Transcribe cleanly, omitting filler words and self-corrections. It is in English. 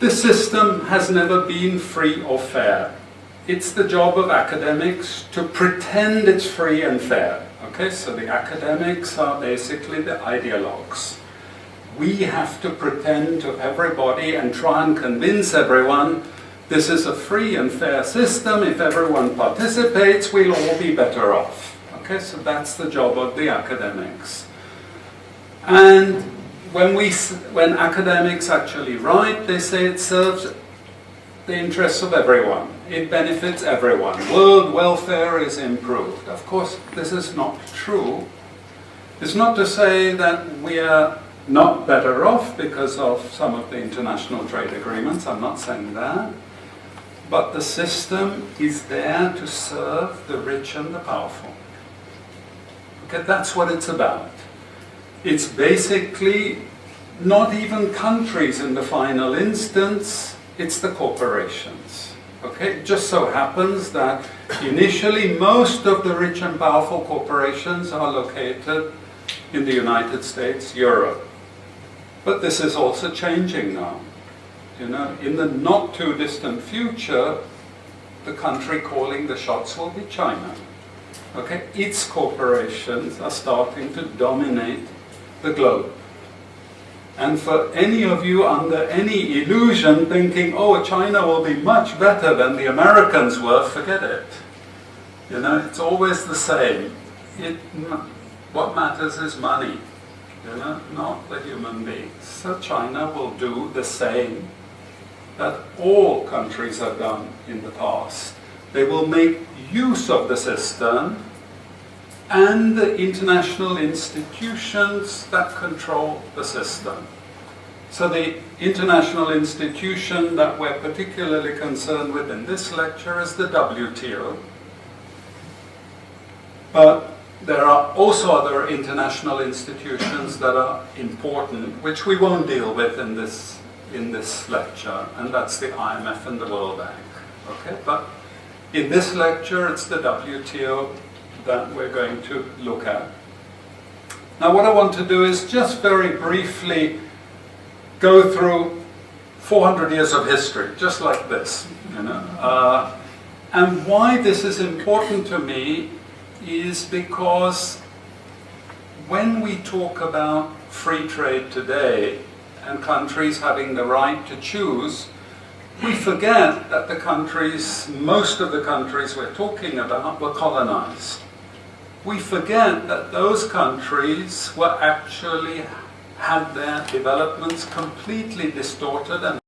This system has never been free or fair. It's the job of academics to pretend it's free and fair. Okay, so the academics are basically the ideologues. We have to pretend to everybody and try and convince everyone this is a free and fair system. If everyone participates, we'll all be better off. Okay, so that's the job of the academics. And when academics actually write, they say it serves the interests of everyone. It benefits everyone. World welfare is improved. Of course, this is not true. It's not to say that we are not better off because of some of the international trade agreements. I'm not saying that. But the system is there to serve the rich and the powerful. Okay, that's what it's about. It's basically not even countries in the final instance, it's the corporations. Okay, it just so happens that initially most of the rich and powerful corporations are located in the United States, Europe. But this is also changing now. You know, in the not too distant future, the country calling the shots will be China. Okay, its corporations are starting to dominate the globe. And for any of you under any illusion thinking, oh, China will be much better than the Americans were, forget it. You know, it's always the same. What matters is money, you know, not the human beings. So China will do the same that all countries have done in the past. They will make use of the system and the international institutions that control the system. So the international institution that we're particularly concerned with in this lecture is the WTO. But there are also other international institutions that are important, which we won't deal with in this lecture, and that's the IMF and the World Bank. Okay, but in this lecture, it's the WTO that we're going to look at. Now, what I want to do is just very briefly go through 400 years of history, just like this, you know. And why this is important to me is because when we talk about free trade today and countries having the right to choose, we forget that the countries, most of the countries we're talking about, were colonized. We forget that those countries were actually had their developments completely distorted and